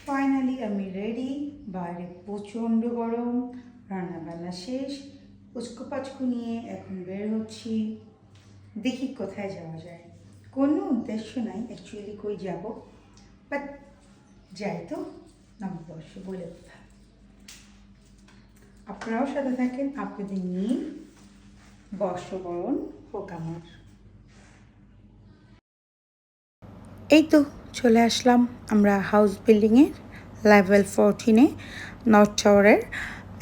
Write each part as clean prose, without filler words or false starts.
Finally আমি ready. বাইরে প্রচণ্ড গরম, রান্নাবান্না শেষ, উস্কো পাচকু নিয়ে এখন বের হচ্ছি। দেখি কোথায় যাওয়া যায়। কোনো উদ্দেশ্য নাই অ্যাকচুয়ালি কই যাব, বাট যাই তো নববর্ষ বলে কথা। আপনারাও সাথে থাকেন, আপনাদের নিয়ে বর্ষবরণ হোক আমার। এই তো চলে আসলাম আমরা হাউস বিল্ডিংয়ের লেভেল 14-এ, নর্থ টাওয়ারের।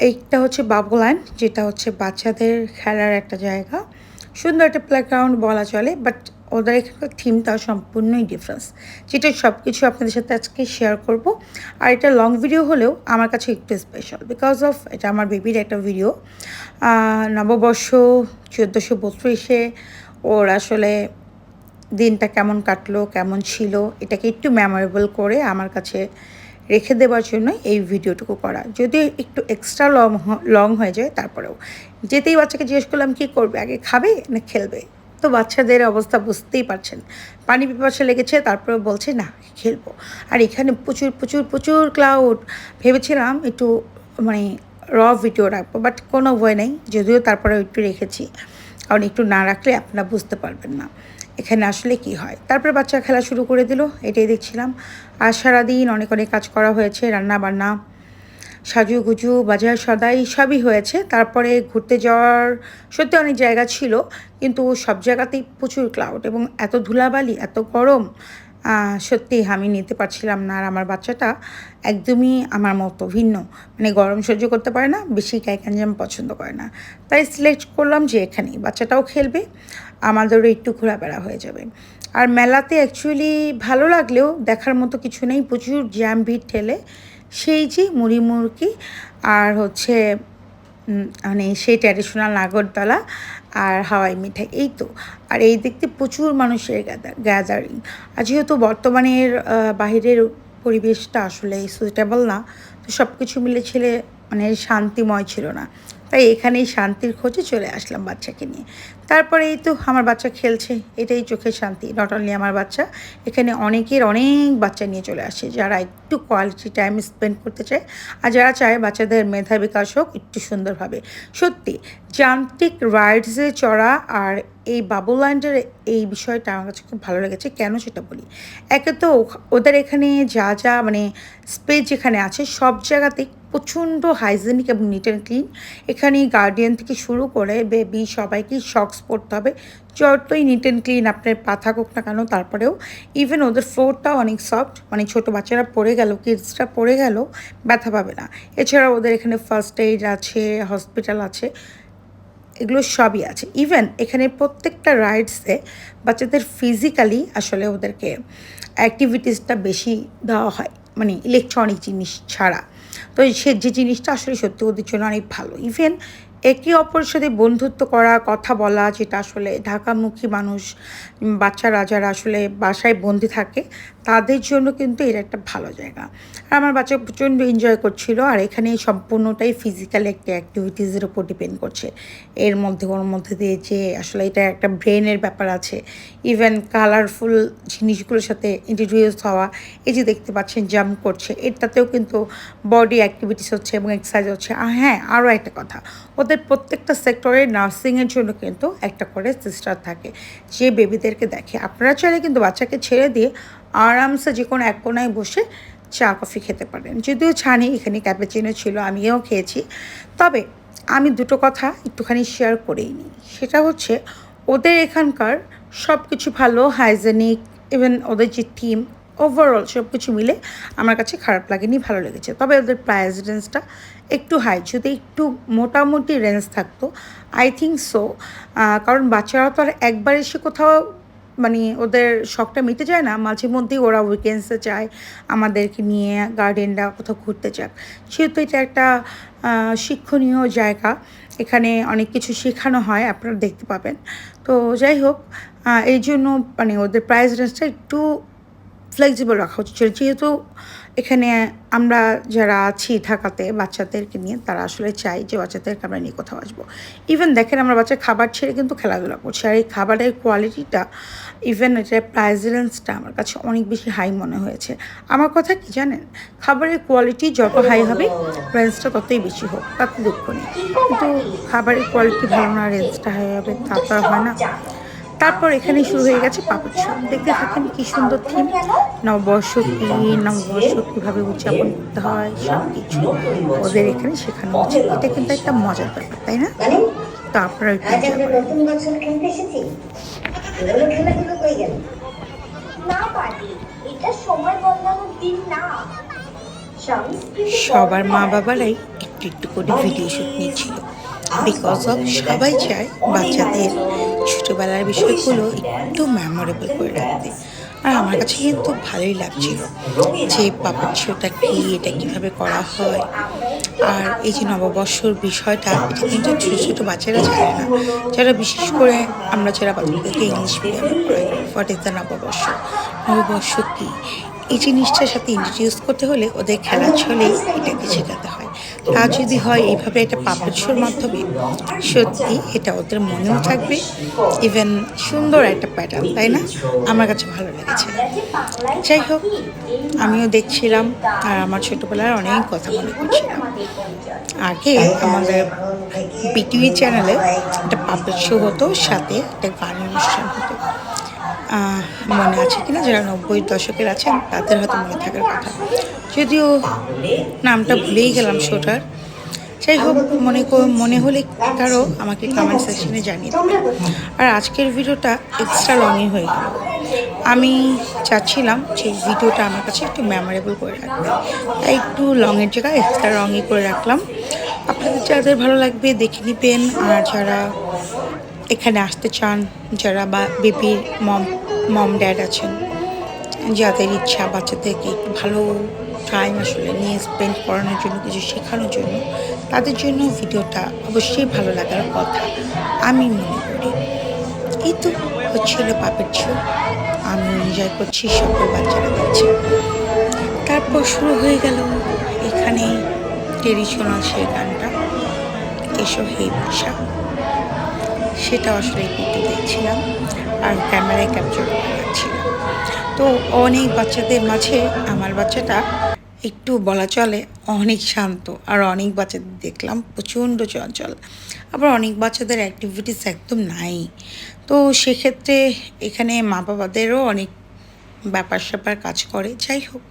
এইটা হচ্ছে বাবুল্যান্ড, যেটা হচ্ছে বাচ্চাদের খেলার একটা জায়গা, সুন্দর একটা প্লেগ্রাউন্ড বলা চলে, বাট ওদের এখানকার থিমটা সম্পূর্ণই ডিফারেন্স, যেটা সব কিছু আপনাদের সাথে আজকে শেয়ার করব। আর এটা লং ভিডিও হলেও আমার কাছে একটু স্পেশাল, বিকজ অফ এটা আমার বেবির একটা ভিডিও। নববর্ষ 1432-এ ওর আসলে দিনটা কেমন কাটলো, কেমন ছিল, এটাকে একটু মেমোরেবল করে আমার কাছে রেখে দেওয়ার জন্য এই ভিডিওটুকু করা। যদিও একটু এক্সট্রা লং হয়ে যায়, তারপরেও যেতেই বাচ্চাকে জিজ্ঞেস করলাম কী করবে, আগে খাবে না খেলবে। তো বাচ্চাদের অবস্থা বুঝতেই পারছেন, পানি পিপাসা লেগেছে, তারপরে বলছে না খেলবো। আর এখানে প্রচুর প্রচুর প্রচুর ক্লাউড। ভেবেছিলাম একটু মানে ভিডিও রাখবো, বাট কোনো ভয় নেই, যদিও তারপরে একটু রেখেছি, কারণ একটু না রাখলে আপনারা বুঝতে পারবেন না এখানে আসলে কি হয়। তারপরে বাচ্চা খেলা শুরু করে দিল, এটাই দেখছিলাম। আর সারাদিন অনেক অনেক কাজ করা হয়েছে, রান্না বান্না, সাজুগুজু, বাজার সদাই সবই হয়েছে। তারপরে ঘুরতে যাওয়ার সত্যি অনেক জায়গা ছিল, কিন্তু সব জায়গাতেই প্রচুর ক্লাউড এবং এত ধুলাবালি, এত গরম, সত্যি আমি নিতে পারছিলাম না। আর আমার বাচ্চাটা একদমই আমার মতো ভিন্ন, মানে গরম সহ্য করতে পারে না, বেশি ক্যাকাঞ্জাম পছন্দ করে না। তাই সিলেক্ট করলাম যে এখানেই বাচ্চাটাও খেলবে, আমাদেরও একটু ঘোরাফেরা হয়ে যাবে। আর মেলাতে অ্যাকচুয়ালি ভালো লাগলেও দেখার মতো কিছু নেই, প্রচুর জ্যাম ভিড় ঠেলে সেই যে মুড়ি মুড়কি আর হচ্ছে মানে সেই ট্র্যাডিশনাল নাগরদোলা আর হাওয়াই মিঠাই, এই তো। আর এই দেখতে প্রচুর মানুষের গ্যাদারিং। আর যেহেতু বর্তমানের বাহিরের পরিবেশটা আসলে সুইটেবল না, তো সব কিছু মিলে ছেলে মানে শান্তিময় ছিল না, তাই এখানেই শান্তির খোঁজে চলে আসলাম বাচ্চাকে নিয়ে। তারপরে এই তো আমার বাচ্চা খেলছে, এটাই চোখের শান্তি। নট অনলি আমার বাচ্চা, এখানে অনেক বাচ্চা নিয়ে চলে আসে যারা একটু কোয়ালিটি টাইম স্পেন্ড করতে চায়, আর যারা চায় বাচ্চাদের মেধা বিকাশ হোক একটু সুন্দরভাবে। সত্যি যান্ত্রিক রাইডসে চড়া আর এই বাবুল্যান্ডের এই বিষয়টা আমার কাছে খুব ভালো লেগেছে। কেন সেটা বলি, একে তো ওদের এখানে যা মানে স্পেস যেখানে আছে সব জায়গাতেই প্রচণ্ড হাইজেনিক এবং নিট অ্যান্ড ক্লিন। এখানে গার্ডিয়ান থেকে শুরু করে বেবি সবাইকেই শক্স পরতে হবে, যতই নিট অ্যান্ড ক্লিন আপনার পা থাকুক না কেন। তারপরেও ইভেন ওদের ফ্লোরটাও অনেক সফট, মানে ছোটো বাচ্চারা পড়ে গেল, কিডসরা পড়ে গেল ব্যথা পাবে না। এছাড়া ওদের এখানে ফার্স্ট এইড আছে, হসপিটাল আছে, এগুলো সবই আছে। ইভেন এখানে প্রত্যেকটা রাইডসে বাচ্চাদের ফিজিক্যালি আসলে ওদেরকে অ্যাক্টিভিটিসটা বেশি দেওয়া হয়, মানে ইলেকট্রনিক জিনিস ছাড়া। তো সে যে জিনিসটা আসলে সত্যি ওদের জন্য অনেক ভালো। ইভেন একে অপরের সাথে বন্ধুত্ব করা, কথা বলা, যেটা আসলে ঢাকামুখী মানুষ, বাচ্চারা যারা আসলে বাসায় বন্দি থাকে তাদের জন্য কিন্তু এটা একটা ভালো জায়গা। আর আমার বাচ্চা প্রচণ্ড এনজয় করছিল। আর এখানে সম্পূর্ণটাই ফিজিক্যাল একটা অ্যাক্টিভিটিসের উপর ডিপেন্ড করছে। এর মধ্যে ওর মধ্যে দিয়ে যে আসলে এটা একটা ব্রেনের ব্যাপার আছে, ইভেন কালারফুল জিনিসগুলোর সাথে ইন্ট্রোডিউস হওয়া, এই যে দেখতে পাচ্ছেন জাম্প করছে, এটাতেও কিন্তু বডি অ্যাক্টিভিটিস হচ্ছে এবং এক্সারসাইজ হচ্ছে। আর হ্যাঁ, আরও একটা কথা, ওদের প্রত্যেকটা সেক্টরে নার্সিংয়ের জন্য কিন্তু একটা করে সিস্টার থাকে যে বেবিদেরকে দেখে। আপনারা চাইলে কিন্তু বাচ্চাকে ছেড়ে দিয়ে আরামসে যে কোনো এক কোনায় বসে চা কফি খেতে পারেন। যদিও চা নেই, এখানে ক্যাপাচিনো ছিল, আমিও খেয়েছি। তবে আমি দুটো কথা একটুখানি শেয়ার করেই নিই, সেটা হচ্ছে ওদের এখানকার সব কিছু ভালো, হাইজেনিক, ইভেন ওদের যে থিম, ওভারঅল সব কিছু মিলে আমার কাছে খারাপ লাগেনি, ভালো লেগেছে। তবে ওদের প্রাইস রেঞ্জটা একটু হাই, যদি একটু মোটামুটি রেঞ্জ থাকতো আই থিঙ্ক সো। কারণ বাচ্চারা তো আর একবার এসে কোথাও মানে ওদের শখটা মিটে যায় না, মাঝে মধ্যেই ওরা উইকেন্ডসে চায় আমাদেরকে নিয়ে গার্ডেনরা কোথাও ঘুরতে যাক। সেহেতু এটা একটা শিক্ষণীয় জায়গা, এখানে অনেক কিছু শেখানো হয়, আপনারা দেখতে পাবেন। তো যাই হোক, এই জন্য মানে ওদের প্রাইস রেঞ্জটা একটু ফ্লেক্সিবল রাখা উচিত, যেহেতু এখানে আমরা যারা আছি ঢাকাতে বাচ্চাদেরকে নিয়ে, তারা আসলে চাই যে বাচ্চাদেরকে আমরা নিয়ে কোথাও আসবো। ইভেন দেখেন আমার বাচ্চা খাবার ছেড়ে কিন্তু খেলাধুলা করছে, আর এই খাবারের কোয়ালিটিটা ইভেন এটার প্রাইস রেঞ্জটা আমার কাছে অনেক বেশি হাই মনে হয়েছে। আমার কথা কি জানেন, খাবারের কোয়ালিটি যত হাই হবে রেঞ্জটা ততই বেশি হোক, তাতে দুঃখ নেই, কিন্তু খাবারের কোয়ালিটি ভালো না রেঞ্জটা হাই হবে তা তো আর হয় না। তারপর এখানে শুরু হয়ে গেছে পাপড় শো, দেখতে থাকেন কি সুন্দর থিম, নববর্ষ কি, নববর্ষ কীভাবে উদযাপন করতে হয় সব কিছু ওদের এখানে শেখানো হচ্ছে। এটা কিন্তু একটা মজার ব্যাপার, তাই না? তো আপনারা একটু এনজয় করেন। নতুন বছর খেলতে এসেছি, পুরোনো খেলাগুলো কই গেল? না পারি, এটা সময় বদলানোর দিন না। সবার মা বাবারাই একটু একটু করে ভিডিও শুট নিচ্ছিল, বিকজ অফ সবাই চায় বাচ্চাদের ছোটোবেলার বিষয়গুলো একটু মেমোরেবল করে রাখতে। আর আমার কাছে কিন্তু ভালোই লাগছিল যে পাপেট শোটা কী, এটা কীভাবে করা হয়। আর এই যে নববর্ষর বিষয়টা, এটা কিন্তু ছোটো ছোটো বাচ্চারা জানে না, যারা বিশেষ করে আমরা যারা বাচ্চাদেরকে ইংলিশ মিডিয়ামে পড়াই। হোয়াট ইজ দ্য নববর্ষ, নববর্ষ কী, এই জিনিসটার সাথে ইন্ট্রোডিউস করতে হলে ওদের খেলার ছলেই এটাকে শেখাতে হয়। তা যদি হয় এইভাবে একটা পাপেট শোর মাধ্যমে, সত্যি এটা ওদের মনেও থাকবে। ইভেন সুন্দর একটা প্যাটার্ন, তাই না? আমার কাছে ভালো লেগেছে। যাই হোক, আমিও দেখছিলাম আর আমার ছোটোবেলার অনেক কথা মনে করছিলাম। আগে আমাদের বিটিভি চ্যানেলে একটা পাপেট শো হতো, সাথে একটা গান অনুষ্ঠান হতো। মনে আছে কিনা, যারা 90-এর দশকের আছেন তাদের হয়তো মনে থাকার কথা, যদিও নামটা ভুলেই গেলাম শোটার। যাই হোক, মনে হলে কারো আমাকে কমেন্ট সেকশনে জানিয়ে দেবেন। আর আজকের ভিডিওটা এক্সট্রা লংই হয়ে গেল। আমি চাচ্ছিলাম যে ভিডিওটা আমার কাছে একটু মেমোরেবল করে রাখতে, তাই একটু লংয়ের জায়গায় এক্সট্রা লংই করে রাখলাম। আপনাদের যাদের ভালো লাগবে দেখে নেবেন। আর যারা এখানে আসতে চান, যারা বা বেবির মম ড্যাড আছেন, যাদের ইচ্ছা বাচ্চাদেরকে একটু ভালো টাইম আসলে নিয়ে স্পেন্ড করানোর জন্য, কিছু শেখানোর জন্য, তাদের জন্য ভিডিওটা অবশ্যই ভালো লাগার কথা আমি মনে করি। এই তো হচ্ছিল পাপেট শো, আমি এনজয় করছি, সকল বাচ্চারা দেখছে। তারপর শুরু হয়ে গেল এখানে ট্রেডিশনাল সেই গানটা, এসো হে বর্ষা, সেটা আসলে একটু দেখছিলাম আর ক্যামেরায় ক্যাপচার করে রাখছিলাম। তো অনেক বাচ্চাদের মাঝে আমার বাচ্চাটা একটু বলা চলে অনেক শান্ত, আর অনেক বাচ্চাদের দেখলাম প্রচণ্ড চঞ্চল, আবার অনেক বাচ্চাদের অ্যাক্টিভিটিস একদম নাই। তো সেক্ষেত্রে এখানে মা বাবাদেরও অনেক ব্যাপার স্যাপার কাজ করে। যাই হোক,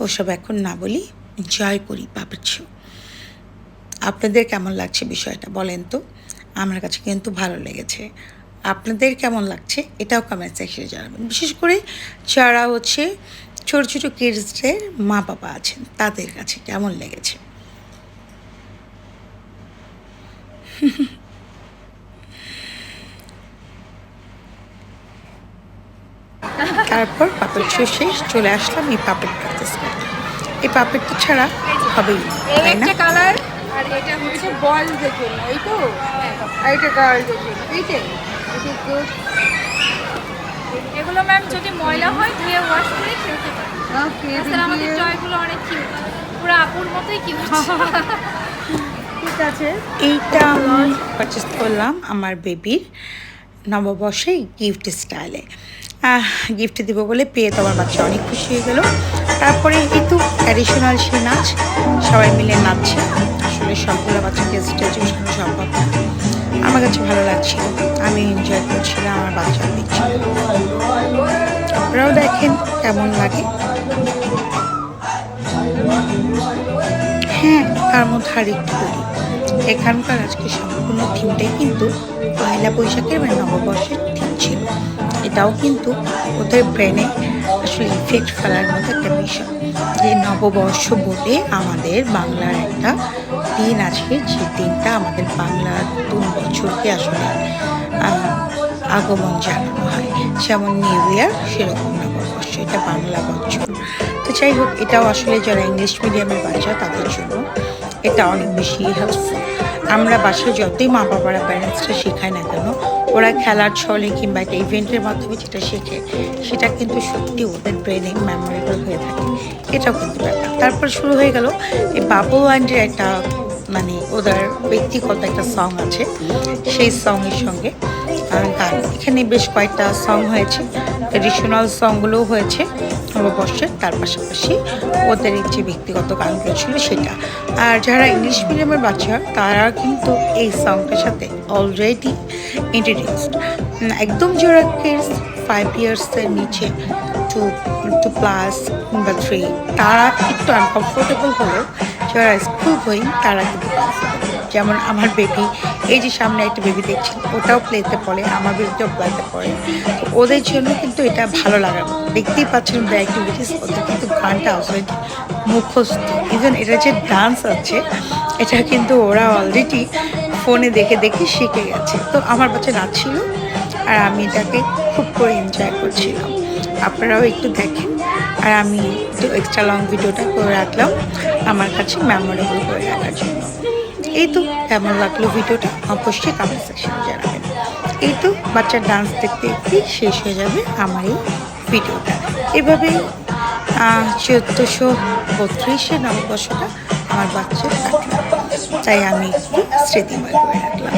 ওসব এখন না বলি, এনজয় করি পাপেট শো। আপনাদের কেমন লাগছে বিষয়টা বলেন তো? আমার কাছে কিন্তু ভালো লেগেছে। আপনাদের কেমন লাগছে এটাও কমেন্ট সেকশনে জানাবেন। বিশেষ করে যারা হচ্ছে ছোটো ছোটো কিডসদের মা বাবা আছেন, তাদের কাছে কেমন লেগেছে। তারপর পাপেট শো শেষ, চলে আসলাম এই পাপেট প্র্যাকটিস করতে। এই পাপেটটা ছাড়া হবেই না, তাই না? কালার আর এটা হচ্ছে বয়েজদের জন্য, এই তো, আর এটা গার্লদের জন্য, এইটাই। এগুলো ম্যাম যদি ময়লা হয় ধুয়ে ওয়াশ করে খেলতে পারি। ওকে, তাছাড়া আমাদের টয়গুলো অনেক কিউট, পুরো আপুর মতোই কিউট। ঠিক আছে। এইটা আমি পারচেস করলাম আমার বেবির নববর্ষে গিফট স্টাইলে। গিফট দিব বলে পেয়ে তো আমার বাচ্চা অনেক খুশি হয়ে গেল। তারপরে কিন্তু ট্র্যাডিশনাল সে নাচ, সবাই মিলে নাচছে। আসলে সবগুলো বাচ্চাকে স্টেজে উঠানো সম্ভব না, আমার কাছে ভালো লাগছিল, আমি এনজয় করছিলাম, আমার বাচ্চা দেখছিল। আপনারাও দেখেন কেমন লাগে। হ্যাঁ, তার মধ্যে আর একটু বলি, এখানকার আজকে সম্পূর্ণ থিমটাই কিন্তু পয়লা বৈশাখের মানে নববর্ষের থিম ছিল। এটাও কিন্তু ওদের ব্রেনে আসলে ইফেক্ট ফেলার মতো একটা বিষয়, যে নববর্ষ বলে আমাদের বাংলার একটা দিন আছে, যে দিনটা আমাদের বাংলার নতুন বছরকে আসলে আগমন জানানো হয়। যেমন নিউ ইয়ার, সেরকম নববর্ষ, এটা বাংলা বছর। তো যাই হোক, এটাও আসলে যারা ইংলিশ মিডিয়ামের বাচ্চা তাদের জন্য এটা অনেক বেশি হেল্পফুল। আমরা বাসায় যতই মা বাবারা প্যারেন্টসরা শেখায় না কেন, ওরা খেলার ছলে কিংবা একটা ইভেন্টের মাধ্যমে যেটা শেখে, সেটা কিন্তু সত্যি ওদের ব্রেনে মেমোরেবল হয়ে থাকে। এটাও কিন্তু ব্যাপার। তারপর শুরু হয়ে গেল এই বাবু অ্যান্ডের একটা মানে ওদের ব্যক্তিগত একটা সং আছে, সেই সঙের সঙ্গে গান গান, এখানে বেশ কয়েকটা সং হয়েছে, ট্রেডিশনাল সংগুলোও হয়েছে নববর্ষের, তার পাশাপাশি ওদের যে ব্যক্তিগত গানগুলো ছিল সেটা। আর যারা ইংলিশ মিডিয়ামের বাচ্চা তারা কিন্তু এই সংটার সাথে অলরেডি ইন্ট্রোডিউসড। একদম যারা কিডস 5 ইয়ার্সের নিচে টু প্লাস কিংবা 3 তারা একটু আনকমফোর্টেবল হলেও যারা স্কুল গোয়িং তারা কিন্তু কমফোর্টেবল। যেমন আমার বেবি, এই যে সামনে একটা বেবি দেখছেন, ওটাও প্লেতে পড়ে, আমার বেবিটাও প্লেতে পড়ে। তো ওদের জন্য কিন্তু এটা ভালো লাগার মতো। দেখতেই পাচ্ছেন ওদের অ্যাক্টিভিটিস, ওদের কিন্তু গানটা অলরেডি মুখস্থ। ইভেন এটা যে ডান্স আছে এটা কিন্তু ওরা অলরেডি ফোনে দেখে দেখে শিখে গেছে। তো আমার বাচ্চা নাচছিল আর আমি এটাকে খুব করে এনজয় করছিলাম। আপনারাও একটু দেখেন। আর আমি একটু এক্সট্রা লং ভিডিওটা করে রাখলাম আমার কাছে মেমোরেবল করে রাখার জন্য। এই তো কেমন লাগলো ভিডিওটা অবশ্যই কমেন্ট সেকশনে জানাবেন। এই তো বাচ্চার ডান্স দেখতে দেখতেই শেষ হয়ে যাবে আমার এই ভিডিওটা। এভাবেই 1432 নববর্ষটা আমার বাচ্চার কাটলো, তাই আমি একটু স্মৃতিময় করে রাখলাম।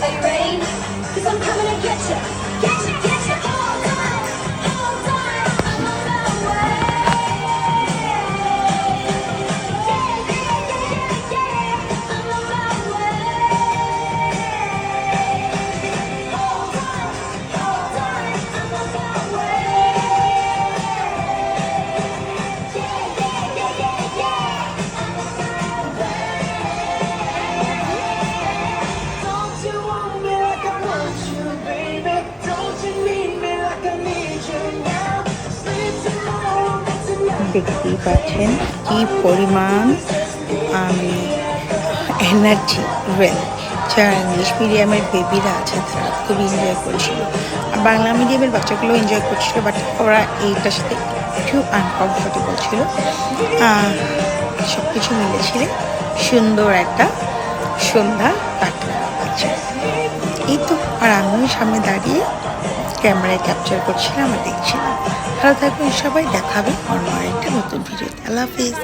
Are you ready? 'Cause I'm coming to get you. Get you, get you. All night, all night. I'm on my way. Yeah, yeah, yeah, yeah. I'm on my way. All night, I'm on my way. Yeah, yeah, yeah, yeah, yeah. I'm on my way. Don't you want me like I want you, baby? Don't you need me like I need you now? Sleep tomorrow, but tonight. দেখতেই পাচ্ছেন কি পরিমাণ energy well. যারা English মিডিয়ামের বেবিরা আছে তারা খুবই enjoy করছিল, আর বাংলা মিডিয়ামের বাচ্চাগুলো এনজয় করছিল, বাট ওরা এইটার সাথে একটু আনকমফোর্টেবল ছিল। সব কিছু মিলেছিল সুন্দর একটা সন্ধ্যা কাটলো বাচ্চা। এই তো, আর আমিও সামনে দাঁড়িয়ে ক্যামেরায় ক্যাপচার করছিলাম আর দেখছিলাম। ভালো থাকবেন সবাই, দেখাবে অন্য আরেকটা নতুন ভিডিওতে। আল্লাহ হাফিজ।